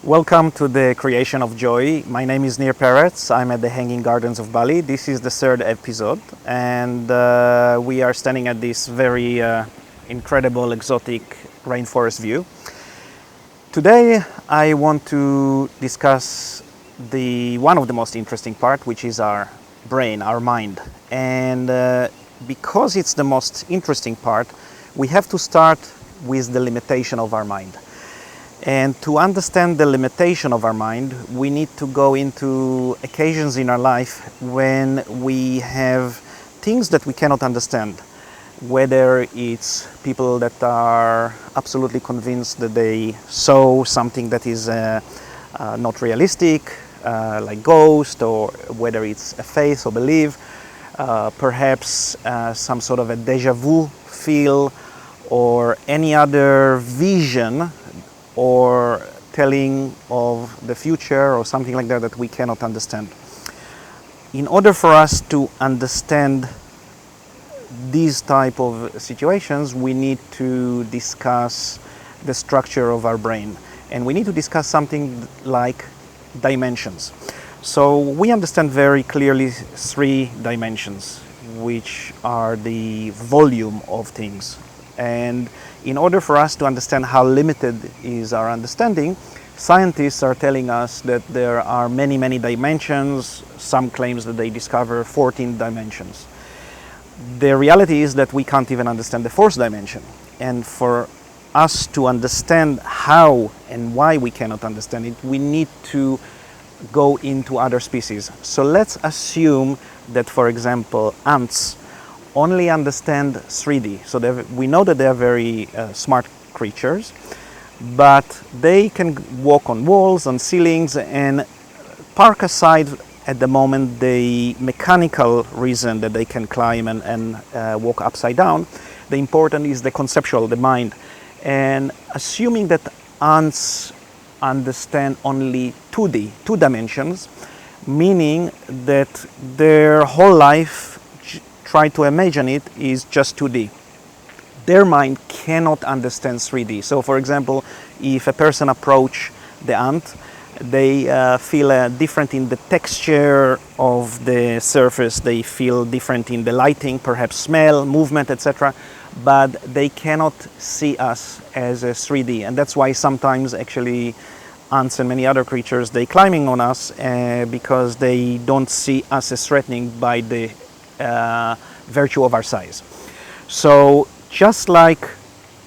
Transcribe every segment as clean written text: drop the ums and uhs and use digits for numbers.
Welcome to the Creation of Joy. My name is Nir Peretz. I'm at the Hanging Gardens of Bali. This is the third episode, and we are standing at this very incredible, exotic rainforest view. Today, I want to discuss one of the most interesting part, which is our brain, our mind. And because it's the most interesting part, we have to start with the limitation of our mind. And to understand the limitation of our mind, we need to go into occasions in our life when we have things that we cannot understand. Whether it's people that are absolutely convinced that they saw something that is not realistic, like ghost, or whether it's a faith or belief, perhaps some sort of a déjà vu feel, or any other vision or telling of the future or something like that we cannot understand. In order for us to understand these type of situations, we need to discuss the structure of our brain, and we need to discuss something like dimensions. So we understand very clearly three dimensions, which are the volume of things. And in order for us to understand how limited is our understanding, scientists are telling us that there are many, many dimensions. Some claims that they discover 14 dimensions. The reality is that we can't even understand the fourth dimension. And for us to understand how and why we cannot understand it, we need to go into other species. So let's assume that, for example, ants only understand 3D. So we know that they are very smart creatures, but they can walk on walls, on ceilings, and park aside at the moment the mechanical reason that they can climb and walk upside down. The important is the conceptual, the mind. And assuming that ants understand only 2D, two dimensions, meaning that their whole life, try to imagine it, is just 2D. Their mind cannot understand 3D. So for example, if a person approach the ant, they feel different in the texture of the surface, they feel different in the lighting, perhaps smell, movement, etc. But they cannot see us as a 3D. And that's why sometimes actually ants and many other creatures, they climbing on us because they don't see us as threatening by the virtue of our size. So just like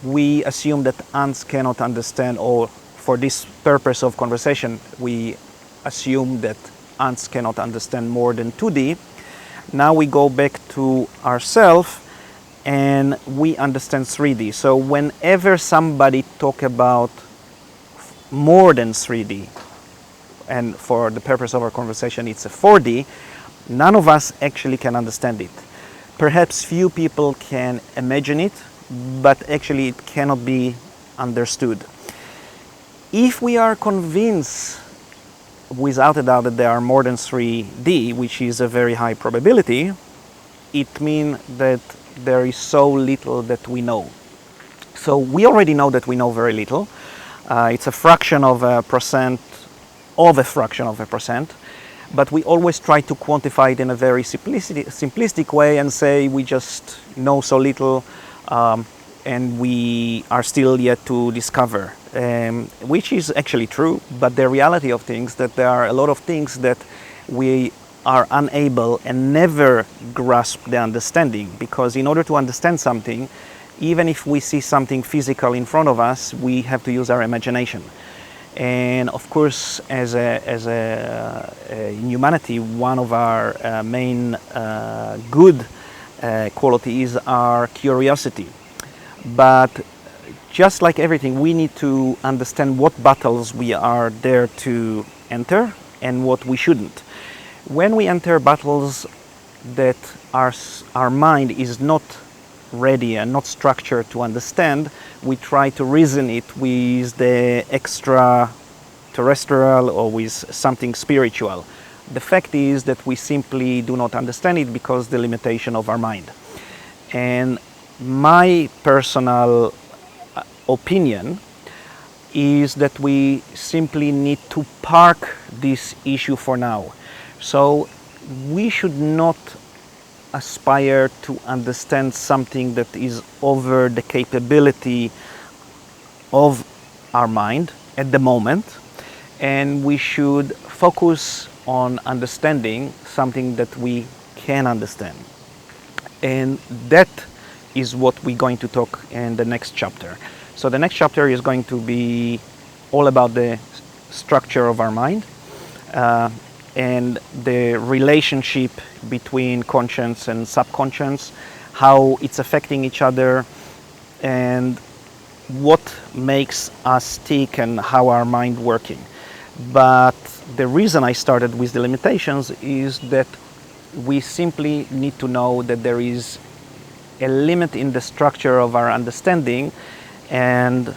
we assume that ants cannot understand, or for this purpose of conversation, we assume that ants cannot understand more than 2D, now we go back to ourselves and we understand 3D. So whenever somebody talk about more than 3D, and for the purpose of our conversation it's a 4D, none of us actually can understand it. Perhaps few people can imagine it, but actually it cannot be understood. If we are convinced without a doubt that there are more than 3D, which is a very high probability, it means that there is so little that we know. So we already know that we know very little. It's a fraction of a percent of a fraction of a percent. But we always try to quantify it in a very simplistic way and say we just know so little and we are still yet to discover, which is actually true. But the reality of things that there are a lot of things that we are unable and never grasp the understanding, because in order to understand something, even if we see something physical in front of us, we have to use our imagination. And of course, as in humanity, one of our main good qualities is our curiosity. But just like everything, we need to understand what battles we are there to enter and what we shouldn't. When we enter battles that our mind is not ready and not structured to understand, we try to reason it with the extraterrestrial or with something spiritual. The fact is that we simply do not understand it because the limitation of our mind. And my personal opinion is that we simply need to park this issue for now. So we should not aspire to understand something that is over the capability of our mind at the moment, and we should focus on understanding something that we can understand. And that is what we're going to talk in the next chapter. So the next chapter is going to be all about the structure of our mind, and the relationship between conscious and subconscious, how it's affecting each other, and what makes us tick and how our mind working. But the reason I started with the limitations is that we simply need to know that there is a limit in the structure of our understanding, and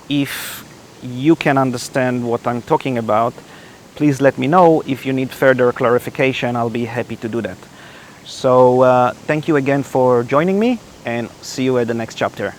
if you can understand what I'm talking about, please let me know. If you need further clarification, I'll be happy to do that. So thank you again for joining me, and see you at the next chapter.